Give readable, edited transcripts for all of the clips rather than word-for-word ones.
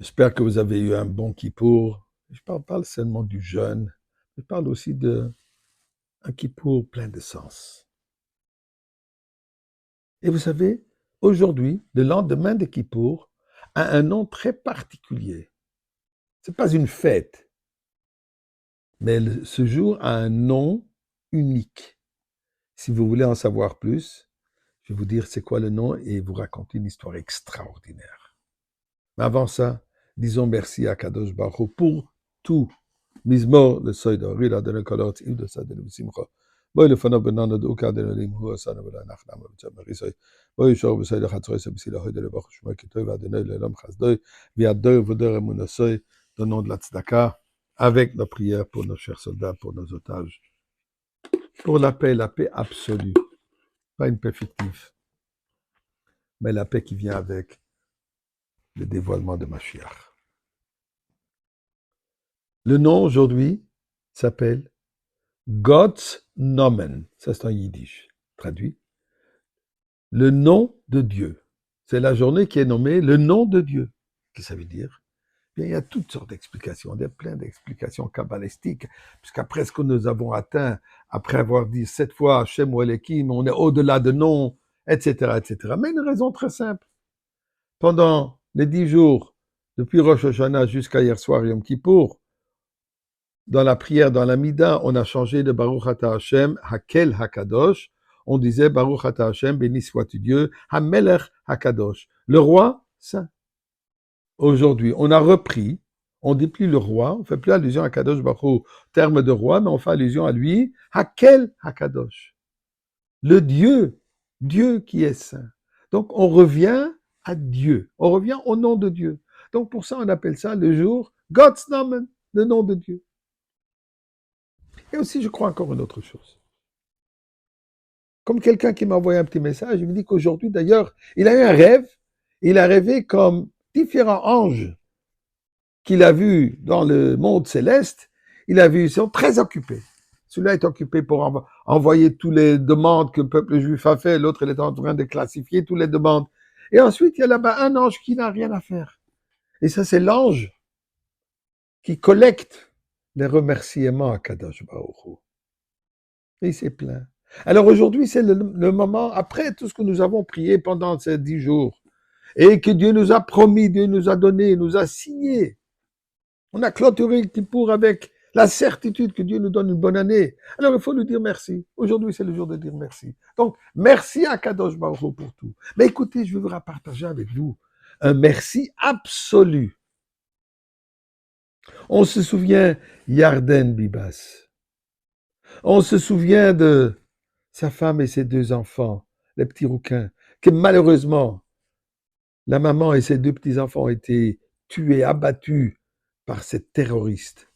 J'espère que vous avez eu un bon Kippour. Je parle pas seulement du jeûne, je parle aussi d'un Kippour plein de sens. Et vous savez, aujourd'hui, le lendemain de Kippour a un nom très particulier. Ce n'est pas une fête, mais ce jour a un nom unique. Si vous voulez en savoir plus, je vais vous dire c'est quoi le nom et vous raconter une histoire extraordinaire. Mais avant ça, disons merci à Kadosh Baruch Hu pour tout. מזמור לסוידו, רילה דנה קולות, אימדו סדנו בשמחו. בואי לפנו בננו דאוקה דנלים, הוא עשנו ולאנחנו נעמה בצד מריסוי. בואי שור בסוידו חצרויסו בסילה הוידו לבחו שמו כתוי ואדוני לעולם חסדוי, וידוי ודוי אמונוסוי, donnons de la tzedaka, avec nos prières pour nos chers soldats, pour nos otages, pour la paix absolue, pas une paix fictive, mais la paix qui vient avec le dévoilement de Mashiach. Le nom aujourd'hui s'appelle God's Nomen, ça c'est en yiddish, traduit. Le nom de Dieu. C'est la journée qui est nommée le nom de Dieu. Qu'est-ce que ça veut dire? Bien, il y a toutes sortes d'explications, il y a plein d'explications kabbalistiques, puisqu'après ce que nous avons atteint, après avoir dit 7 fois Hashem ou Elohim, on est au-delà de nom, etc., etc. Mais une raison très simple. Pendant les 10 jours, depuis Rosh Hashanah jusqu'à hier soir, Yom Kippour, dans la prière, dans la Mida, on a changé de Baruch Ata Hashem, Hakel Hakadosh. On disait Baruch Ata Hashem, béni soit-tu Dieu, Hamelech Hakadosh, le roi saint. Aujourd'hui, on a repris, on ne dit plus le roi, on ne fait plus allusion à Kadosh Baruch Hu, terme de roi, mais on fait allusion à lui, Hakel Hakadosh, le Dieu, Dieu qui est saint. Donc on revient à Dieu, on revient au nom de Dieu. Donc pour ça, on appelle ça le jour God's Nomen, le nom de Dieu. Et aussi, je crois encore une autre chose. Comme quelqu'un qui m'a envoyé un petit message, il me dit qu'aujourd'hui, d'ailleurs, il a eu un rêve. Il a rêvé comme différents anges qu'il a vus dans le monde céleste. Il a vu, ils sont très occupés. Celui-là est occupé pour envoyer toutes les demandes que le peuple juif a fait. L'autre, il est en train de classifier toutes les demandes. Et ensuite, il y a là-bas un ange qui n'a rien à faire. Et ça, c'est l'ange qui collecte les remerciements à Kadosh Baruch Hu. Et il s'est plaint. Alors aujourd'hui, c'est le moment, après tout ce que nous avons prié pendant ces 10 jours, et que Dieu nous a promis, Dieu nous a donné, nous a signé. On a clôturé le Kippour avec la certitude que Dieu nous donne une bonne année. Alors il faut lui dire merci. Aujourd'hui, c'est le jour de dire merci. Donc, merci à Kadosh Baruch Hu pour tout. Mais écoutez, je vais vous partager avec vous un merci absolu. On se souvient Yarden Bibas. On se souvient de sa femme et ses 2 enfants, les petits rouquins, que malheureusement, la maman et ses 2 petits-enfants ont été tués, abattus par ces terroristes.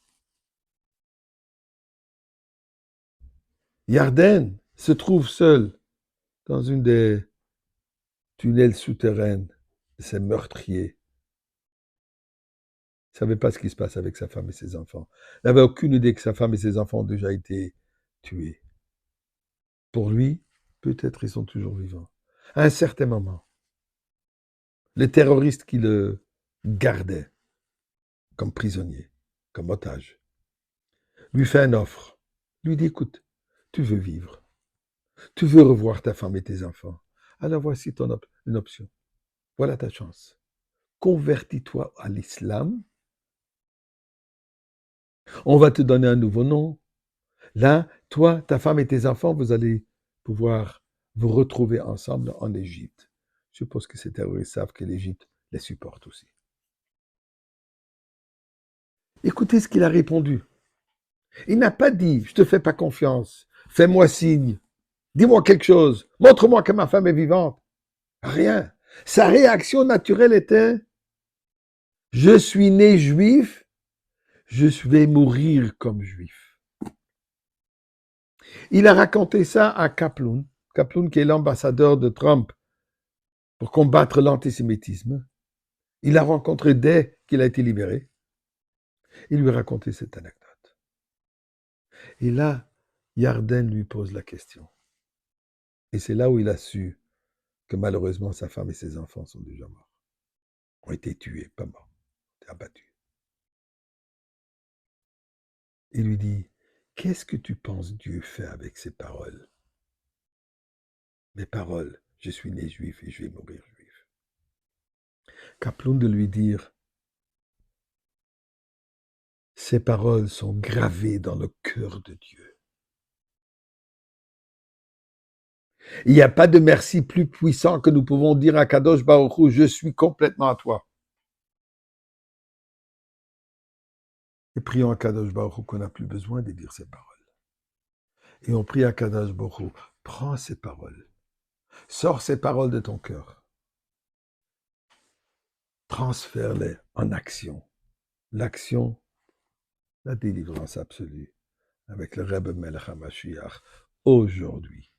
Yarden se trouve seul dans une des tunnels souterraines de ces meurtriers. Il ne savait pas ce qui se passe avec sa femme et ses enfants. Il n'avait aucune idée que sa femme et ses enfants ont déjà été tués. Pour lui, peut-être ils sont toujours vivants. À un certain moment, les terroristes qui le gardaient comme prisonnier, comme otage, lui fait une offre. Lui dit, écoute, tu veux vivre. Tu veux revoir ta femme et tes enfants. Alors voici une option. Voilà ta chance. Convertis-toi à l'islam. On va te donner un nouveau nom. Là, toi, ta femme et tes enfants, vous allez pouvoir vous retrouver ensemble en Égypte. Je suppose que ces terroristes savent que l'Égypte les supporte aussi. Écoutez ce qu'il a répondu. Il n'a pas dit, je te fais pas confiance, fais-moi signe, dis-moi quelque chose, montre-moi que ma femme est vivante. Rien. Sa réaction naturelle était, je suis né juif, je vais mourir comme juif. Il a raconté ça à Kaplan, Kaplan qui est l'ambassadeur de Trump pour combattre l'antisémitisme. Il l'a rencontré dès qu'il a été libéré. Il lui a raconté cette anecdote. Et là, Yarden lui pose la question. Et c'est là où il a su que malheureusement sa femme et ses enfants sont déjà morts. Ont été tués, pas morts. abattu. Il lui dit, qu'est-ce que tu penses Dieu fait avec ces paroles? Mes paroles, je suis né juif et je vais mourir juif. Qu'appelons de lui dire, ces paroles sont gravées dans le cœur de Dieu. Il n'y a pas de merci plus puissant que nous pouvons dire à Kadosh Baruch Hu, je suis complètement à toi. Et prions à Kadosh Baruch Hu qu'on n'a plus besoin de dire ces paroles. Et on prie à Kadosh Baruch Hu, prends ces paroles, sors ces paroles de ton cœur, transfère-les en action. L'action, la délivrance absolue, avec le Rebbe Melech HaMashiach, aujourd'hui.